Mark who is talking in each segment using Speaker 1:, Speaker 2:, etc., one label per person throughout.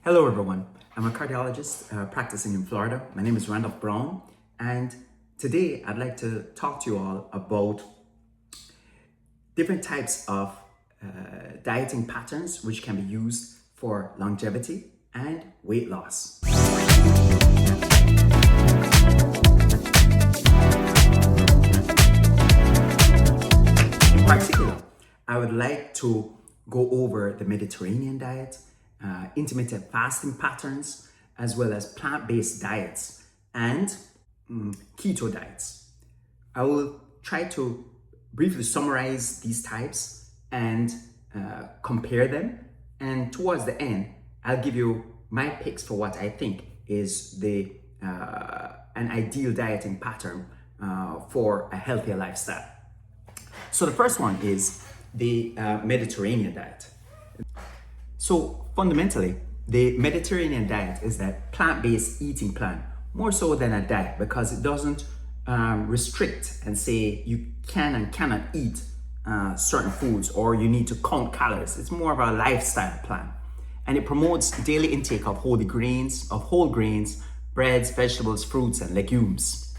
Speaker 1: Hello everyone, I'm a cardiologist practicing in Florida. My name is Randolph Brown, and today I'd like to talk to you all about different types of dieting patterns which can be used for longevity and weight loss. In particular, I would like to go over the Mediterranean diet, intermittent fasting patterns, as well as plant-based diets and keto diets. I will try to briefly summarize these types and compare them. And towards the end, I'll give you my picks for what I think is an ideal dieting pattern for a healthier lifestyle. So the first one is the Mediterranean diet. So fundamentally, the Mediterranean diet is a plant-based eating plan, more so than a diet, because it doesn't restrict and say you can and cannot eat certain foods or you need to count calories. It's more of a lifestyle plan. And it promotes daily intake of whole grains, breads, vegetables, fruits, and legumes.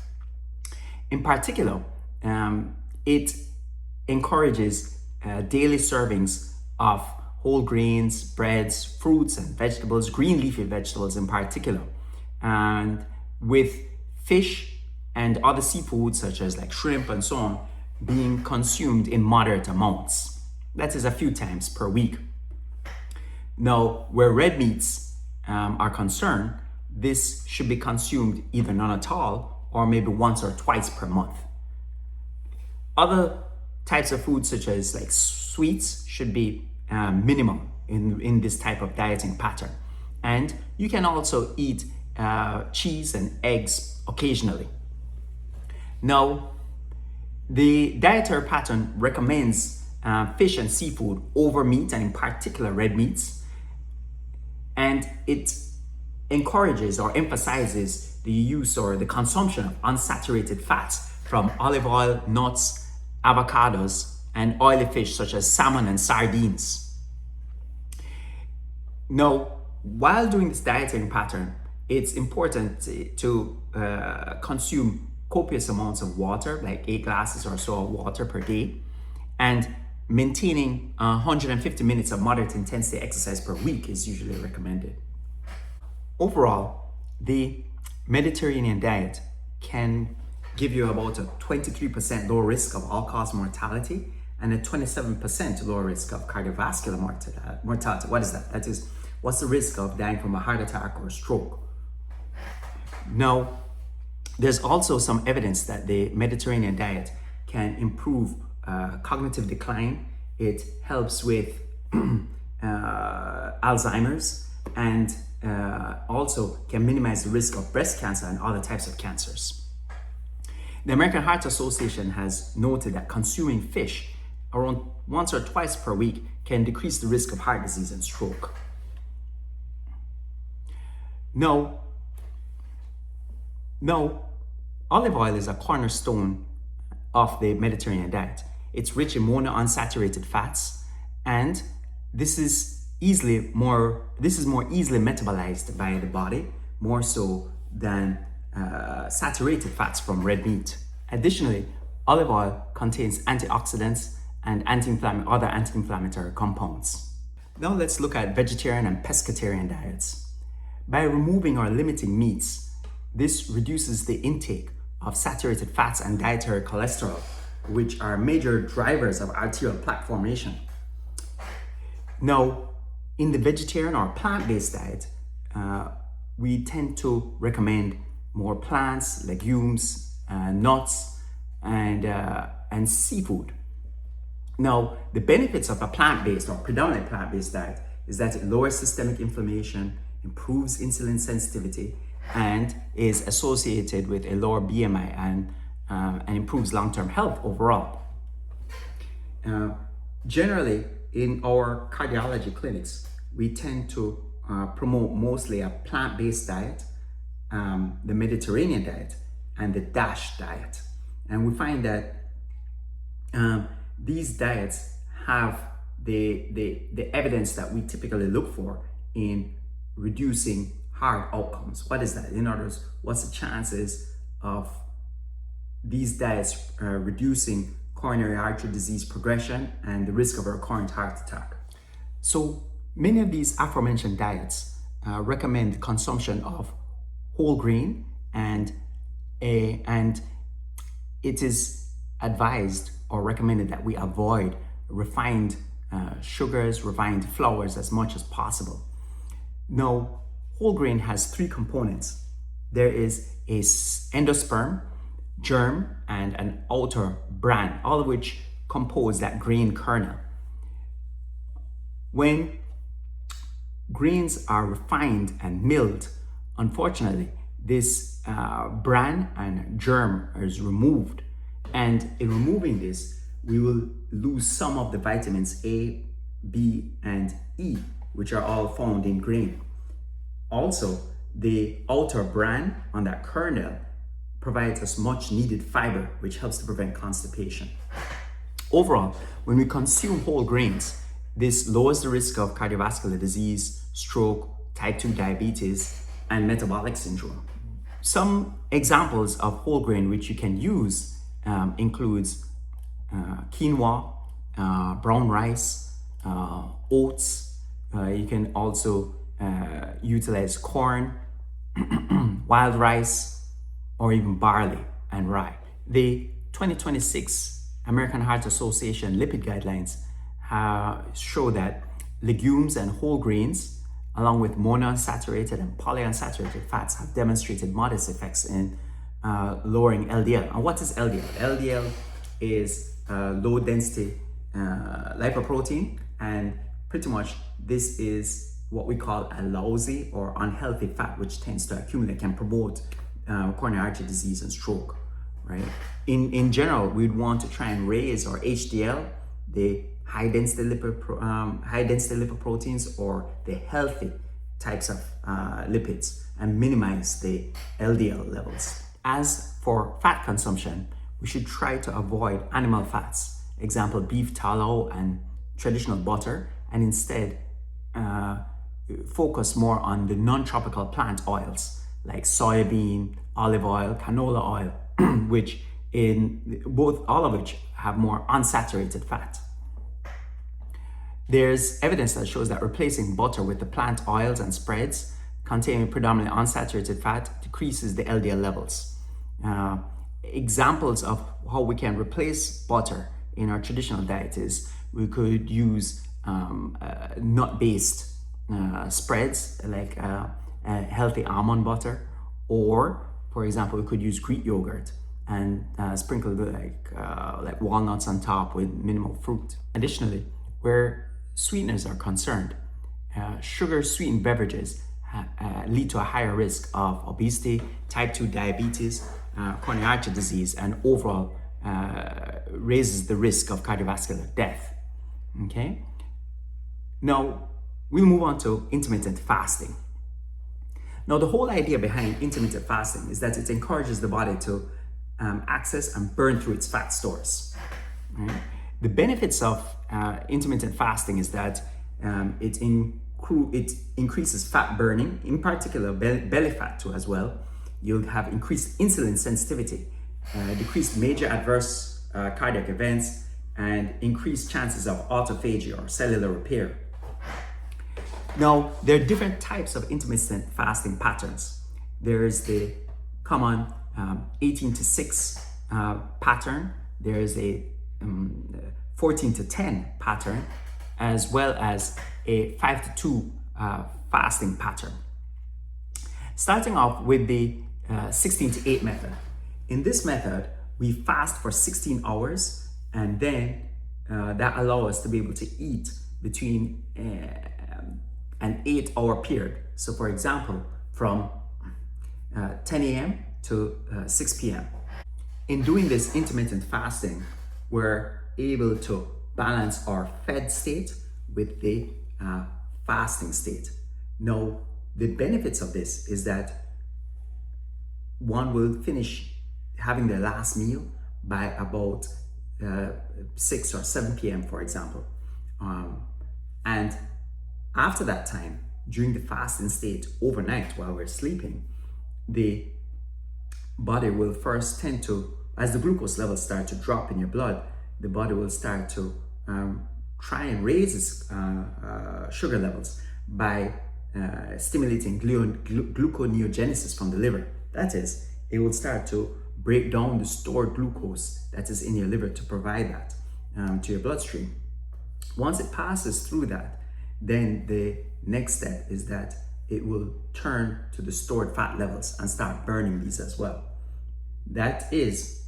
Speaker 1: In particular, it encourages daily servings of whole grains, breads, fruits, and vegetables, green leafy vegetables in particular, and with fish and other seafoods such as like shrimp and so on being consumed in moderate amounts. That is a few times per week. Now, where red meats are concerned, this should be consumed either none at all or maybe once or twice per month. Other types of foods such as like sweets should be minimal in this type of dieting pattern. And you can also eat cheese and eggs occasionally. Now, the dietary pattern recommends fish and seafood over meat, and in particular red meats. And it encourages or emphasizes the use or the consumption of unsaturated fats from olive oil, nuts, avocados, and oily fish such as salmon and sardines. Now, while doing this dieting pattern, it's important to consume copious amounts of water, like 8 glasses or so of water per day, and maintaining 150 minutes of moderate intensity exercise per week is usually recommended. Overall, the Mediterranean diet can give you about a 23% lower risk of all-cause mortality and a 27% lower risk of cardiovascular mortality. What is that? That is, what's the risk of dying from a heart attack or a stroke? Now, there's also some evidence that the Mediterranean diet can improve cognitive decline. It helps with Alzheimer's, and also can minimize the risk of breast cancer and other types of cancers. The American Heart Association has noted that consuming fish around once or twice per week can decrease the risk of heart disease and stroke. No, olive oil is a cornerstone of the Mediterranean diet. It's rich in monounsaturated fats, and this is more easily metabolized by the body, more so than saturated fats from red meat. Additionally, olive oil contains antioxidants and other anti-inflammatory compounds. Now let's look at vegetarian and pescatarian diets. By removing or limiting meats, this reduces the intake of saturated fats and dietary cholesterol, which are major drivers of arterial plaque formation. Now, in the vegetarian or plant-based diet, we tend to recommend more plants, legumes, nuts, and seafood. Now, the benefits of a plant-based or predominantly plant-based diet is that it lowers systemic inflammation, improves insulin sensitivity, and is associated with a lower BMI and improves long-term health overall. Generally, in our cardiology clinics, we tend to promote mostly a plant-based diet, the Mediterranean diet, and the DASH diet. And we find that these diets have the evidence that we typically look for in reducing heart outcomes. What is that? In other words, what's the chances of these diets reducing coronary artery disease progression and the risk of a recurrent heart attack? So many of these aforementioned diets recommend consumption of whole grain, and it is advised or recommended that we avoid refined sugars, refined flours as much as possible. Now, whole grain has three components. There is a endosperm, germ, and an outer bran, all of which compose that grain kernel. When grains are refined and milled, unfortunately, this bran and germ is removed. And in removing this, we will lose some of the vitamins A, B, and E, which are all found in grain. Also, the outer bran on that kernel provides us much needed fiber, which helps to prevent constipation. Overall, when we consume whole grains, this lowers the risk of cardiovascular disease, stroke, type 2 diabetes, and metabolic syndrome. Some examples of whole grain which you can use includes quinoa, brown rice, oats. You can also utilize corn, wild rice, or even barley and rye. The 2026 American Heart Association lipid guidelines show that legumes and whole grains, along with monounsaturated and polyunsaturated fats, have demonstrated modest effects in lowering LDL. And what is LDL? LDL is low density lipoprotein, and pretty much this is what we call a lousy or unhealthy fat, which tends to accumulate, can promote coronary artery disease and stroke, right? In general, we'd want to try and raise our HDL, the high density lipoproteins, or the healthy types of lipids, and minimize the LDL levels. As for fat consumption, we should try to avoid animal fats, example beef tallow and traditional butter, and instead focus more on the non-tropical plant oils like soybean, olive oil, canola oil, which all of which have more unsaturated fat. There's evidence that shows that replacing butter with the plant oils and spreads containing predominantly unsaturated fat decreases the LDL levels. Examples of how we can replace butter in our traditional diet is we could use nut-based spreads like healthy almond butter, or for example, we could use Greek yogurt and sprinkle like walnuts on top with minimal fruit. Additionally, where sweeteners are concerned, sugar-sweetened beverages lead to a higher risk of obesity, type 2 diabetes, coronary artery disease, and overall raises the risk of cardiovascular death. Okay? Now, we'll move on to intermittent fasting. Now, the whole idea behind intermittent fasting is that it encourages the body to access and burn through its fat stores. Right? The benefits of intermittent fasting is that it increases fat burning, in particular belly fat too as well. You'll have increased insulin sensitivity, decreased major adverse cardiac events, and increased chances of autophagy or cellular repair. Now, there are different types of intermittent fasting patterns. There is the common 18 to 6 pattern. There is a 14 to 10 pattern, as well as a 5 to 2 fasting pattern. Starting off with the 16 to 8 method. In this method, we fast for 16 hours, and then that allows us to be able to eat between an 8-hour period. So for example, from 10 a.m. to 6 p.m. In doing this intermittent fasting, we're able to balance our fed state with the fasting state. Now, the benefits of this is that one will finish having their last meal by about 6 or 7 p.m., for example. And after that time, during the fasting state overnight while we're sleeping, the body will first tend to, as the glucose levels start to drop in your blood, the body will start to try and raise its sugar levels by stimulating gluconeogenesis from the liver. That is, it will start to break down the stored glucose that is in your liver to provide that to your bloodstream. Once it passes through that, then the next step is that it will turn to the stored fat levels and start burning these as well. That is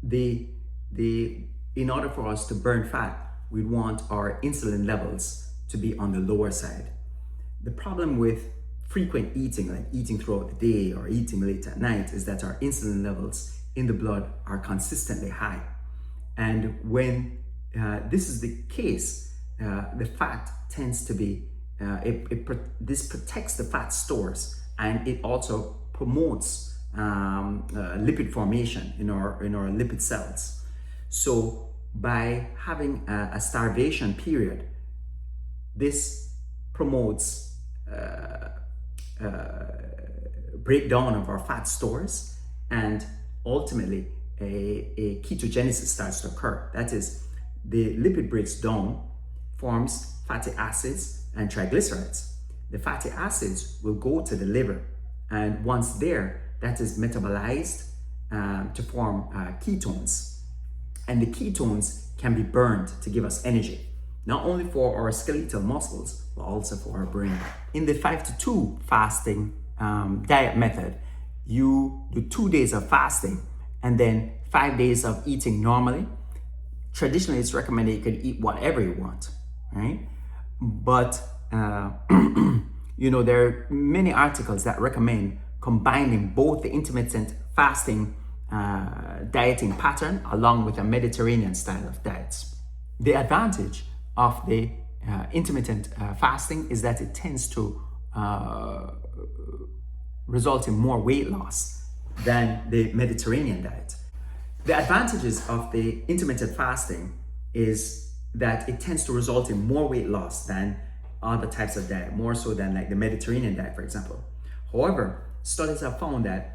Speaker 1: in order for us to burn fat, we want our insulin levels to be on the lower side. The problem with frequent eating, like eating throughout the day or eating late at night, is that our insulin levels in the blood are consistently high. And when this is the case, the fat tends to be, this protects the fat stores, and it also promotes lipid formation in our lipid cells. So by having a starvation period, this promotes breakdown of our fat stores, and ultimately a ketogenesis starts to occur. That is, the lipid breaks down, forms fatty acids and triglycerides. The fatty acids will go to the liver, and once there, that is metabolized to form ketones. And the ketones can be burned to give us energy, not only for our skeletal muscles, but also for our brain. In the 5-2 fasting diet method, you do 2 days of fasting and then 5 days of eating normally. Traditionally, it's recommended you could eat whatever you want, right? But, there are many articles that recommend combining both the intermittent fasting dieting pattern along with a Mediterranean style of diets. The advantage of the intermittent fasting is that it tends to result in more weight loss than the Mediterranean diet. The advantages of the intermittent fasting is that it tends to result in more weight loss than other types of diet, more so than like the Mediterranean diet, for example. However, studies have found that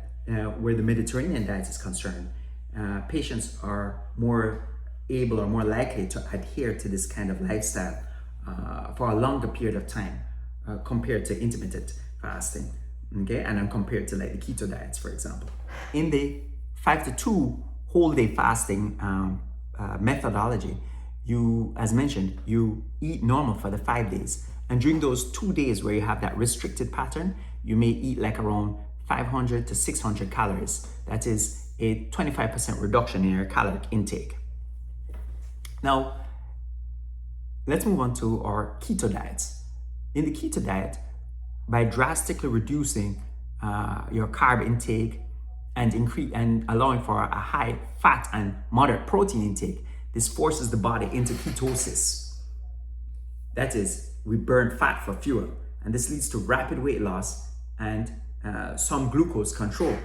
Speaker 1: where the Mediterranean diet is concerned, patients are more able or more likely to adhere to this kind of lifestyle for a longer period of time compared to intermittent fasting, okay? And then compared to like the keto diets, for example. In the 5-2 whole day fasting methodology, you, as mentioned, you eat normal for the 5 days. And during those 2 days where you have that restricted pattern, you may eat like around 500 to 600 calories. That is a 25% reduction in your caloric intake. Now, let's move on to our keto diets. In the keto diet, by drastically reducing your carb intake and allowing for a high fat and moderate protein intake, this forces the body into ketosis. That is, we burn fat for fuel, and this leads to rapid weight loss and some glucose control.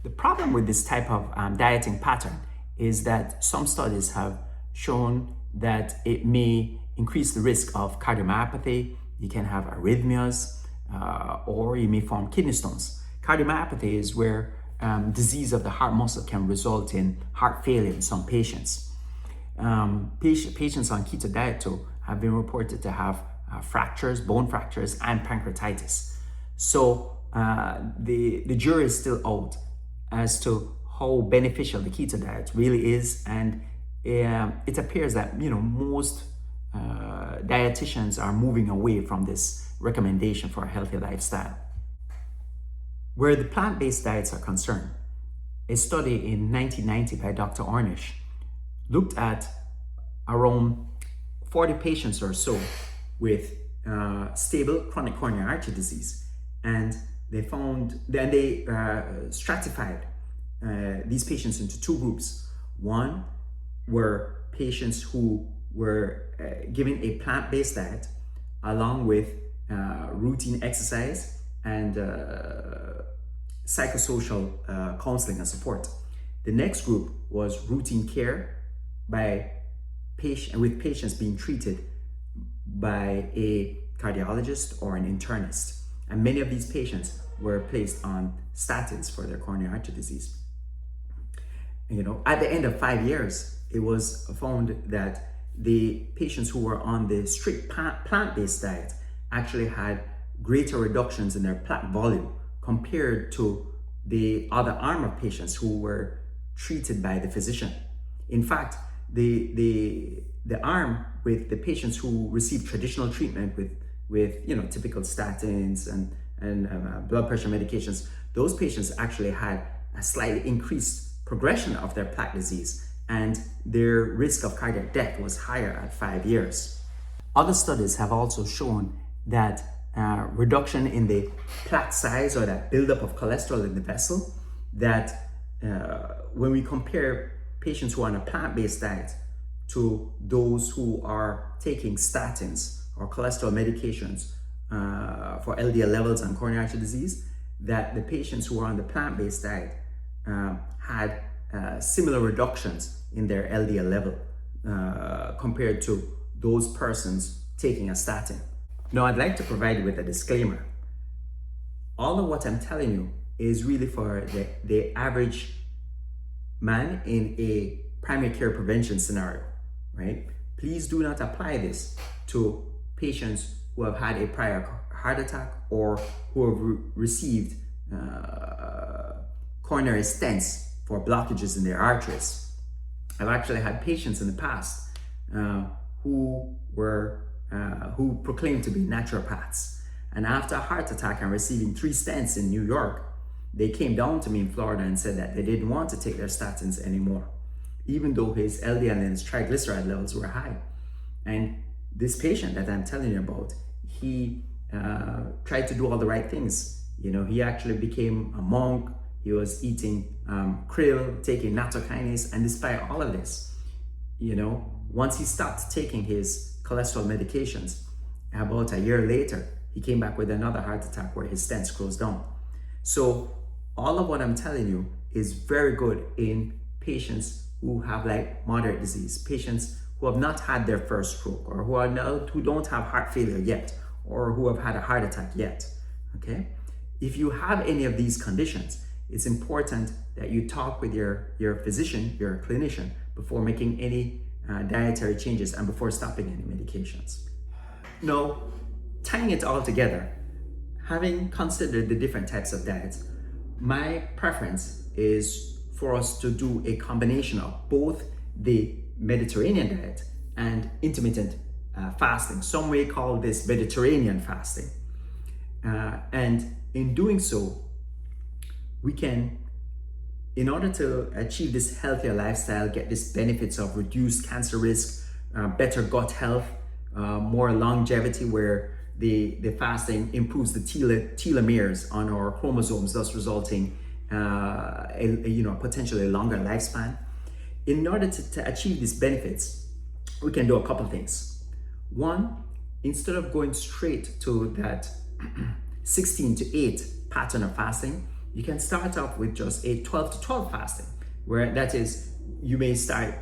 Speaker 1: The problem with this type of dieting pattern is that some studies have shown that it may increase the risk of cardiomyopathy. You can have arrhythmias, or you may form kidney stones. Cardiomyopathy is where disease of the heart muscle can result in heart failure in some patients. Patients on keto diet too have been reported to have fractures, bone fractures, and pancreatitis. So the jury is still out as to how beneficial the keto diet really is, and it appears that most dietitians are moving away from this recommendation for a healthy lifestyle. Where the plant-based diets are concerned, a study in 1990 by Dr. Ornish looked at around 40 patients or so with stable chronic coronary artery disease, and they stratified these patients into two groups. One were patients who were given a plant-based diet along with routine exercise and psychosocial counseling and support. The next group was routine care with patients being treated by a cardiologist or an internist. And many of these patients were placed on statins for their coronary artery disease. At the end of 5 years, it was found that the patients who were on the strict plant-based diet actually had greater reductions in their plaque volume compared to the other arm of patients who were treated by the physician. In fact, the arm with the patients who received traditional treatment with typical statins and blood pressure medications, those patients actually had a slightly increased progression of their plaque disease, and their risk of cardiac death was higher at 5 years. Other studies have also shown that reduction in the plaque size, or that buildup of cholesterol in the vessel, that when we compare patients who are on a plant-based diet to those who are taking statins or cholesterol medications for LDL levels and coronary artery disease, that the patients who are on the plant-based diet had similar reductions in their LDL level compared to those persons taking a statin. Now, I'd like to provide you with a disclaimer. All of what I'm telling you is really for the average man in a primary care prevention scenario, right? Please do not apply this to patients who have had a prior heart attack or who have received coronary stents for blockages in their arteries. I've actually had patients in the past who proclaimed to be naturopaths, and after a heart attack and receiving 3 stents in New York, they came down to me in Florida and said that they didn't want to take their statins anymore, even though his LDL and his triglyceride levels were high. And this patient that I'm telling you about, he tried to do all the right things. He actually became a monk. He was eating krill, taking nattokinase, and despite all of this, once he stopped taking his cholesterol medications, about a year later, he came back with another heart attack where his stents closed down. So all of what I'm telling you is very good in patients who have moderate disease, patients who have not had their first stroke, or who don't have heart failure yet, or who have had a heart attack yet, okay? If you have any of these conditions, it's important that you talk with your physician, your clinician, before making any dietary changes and before stopping any medications. Now, tying it all together, having considered the different types of diets, my preference is for us to do a combination of both the Mediterranean diet and intermittent fasting. Some may call this Mediterranean fasting. And in doing so, we can, in order to achieve this healthier lifestyle, get these benefits of reduced cancer risk, better gut health, more longevity, where the fasting improves the telomeres on our chromosomes, thus resulting potentially longer lifespan. In order to achieve these benefits, we can do a couple things. One, instead of going straight to that 16 to 8 pattern of fasting, you can start off with just a 12 to 12 fasting, where that is, you may start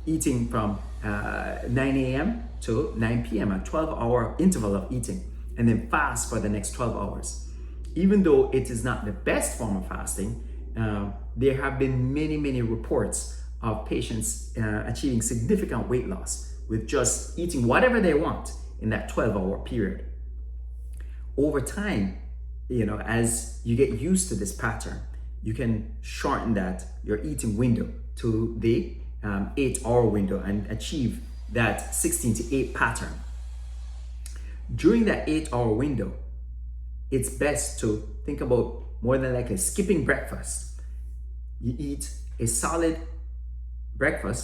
Speaker 1: eating from 9 a.m. to 9 p.m., a 12-hour interval of eating, and then fast for the next 12 hours. Even though it is not the best form of fasting, there have been many reports of patients achieving significant weight loss with just eating whatever they want in that 12-hour period. Over time, as you get used to this pattern, you can shorten your eating window to the 8-hour window and achieve that 16 to 8 pattern. During that 8-hour window, it's best to think about more than likely skipping breakfast. You eat a solid a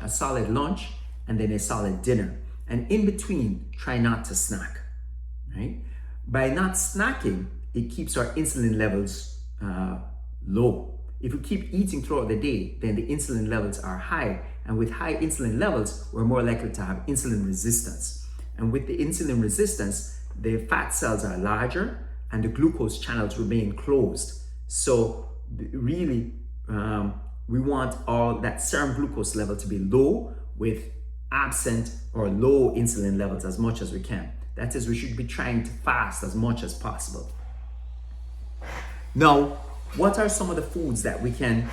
Speaker 1: solid lunch, and then a solid dinner. And in between, try not to snack, right? By not snacking, it keeps our insulin levels low. If we keep eating throughout the day, then the insulin levels are high. And with high insulin levels, we're more likely to have insulin resistance. And with the insulin resistance, the fat cells are larger and the glucose channels remain closed. So really, we want all that serum glucose level to be low with absent or low insulin levels as much as we can. That is, we should be trying to fast as much as possible. Now, what are some of the foods that we can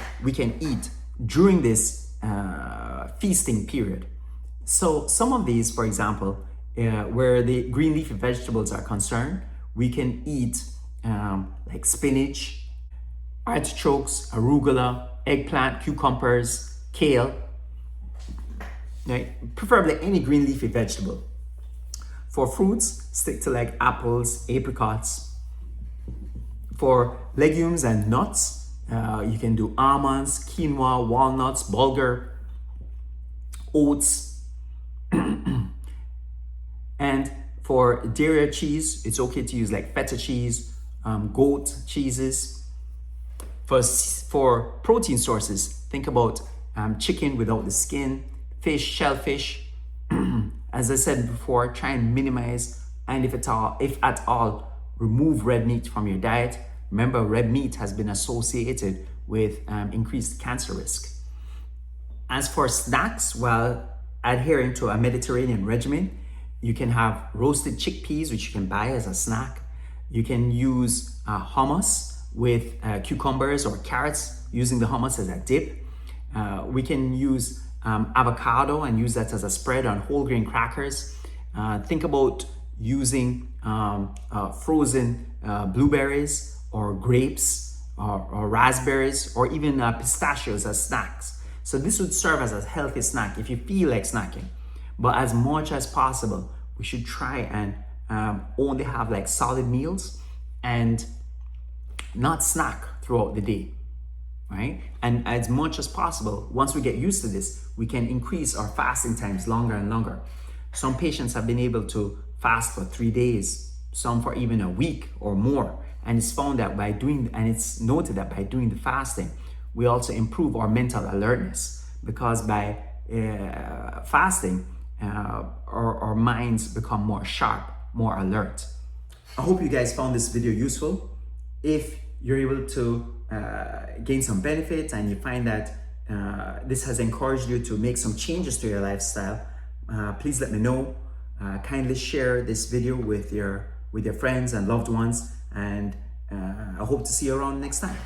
Speaker 1: eat during this feasting period? So some of these, for example, where the green leafy vegetables are concerned, we can eat like spinach, artichokes, arugula, eggplant, cucumbers, kale, right? Preferably any green leafy vegetable. For fruits, stick to like apples, apricots. For legumes and nuts, you can do almonds, quinoa, walnuts, bulgur, oats. And for dairy or cheese, it's okay to use like feta cheese, goat cheeses. For protein sources, think about chicken without the skin, fish, shellfish. As I said before, try and minimize, and if at all, remove red meat from your diet. Remember, red meat has been associated with increased cancer risk. As for snacks, while adhering to a Mediterranean regimen, you can have roasted chickpeas, which you can buy as a snack. You can use hummus with cucumbers or carrots, using the hummus as a dip. We can use avocado and use that as a spread on whole grain crackers. Think about using frozen blueberries or grapes or raspberries or even pistachios as snacks. So this would serve as a healthy snack if you feel like snacking. But as much as possible, we should try and only have like solid meals and not snack throughout the day, right? And as much as possible, once we get used to this, we can increase our fasting times longer and longer. Some patients have been able to fast for 3 days, some for even a week or more. And it's found that it's noted that by doing the fasting, we also improve our mental alertness, because by fasting, our minds become more sharp, more alert. I hope you guys found this video useful. If you're able to gain some benefit and you find that this has encouraged you to make some changes to your lifestyle, please let me know. Kindly share this video with your friends and loved ones, and I hope to see you around next time.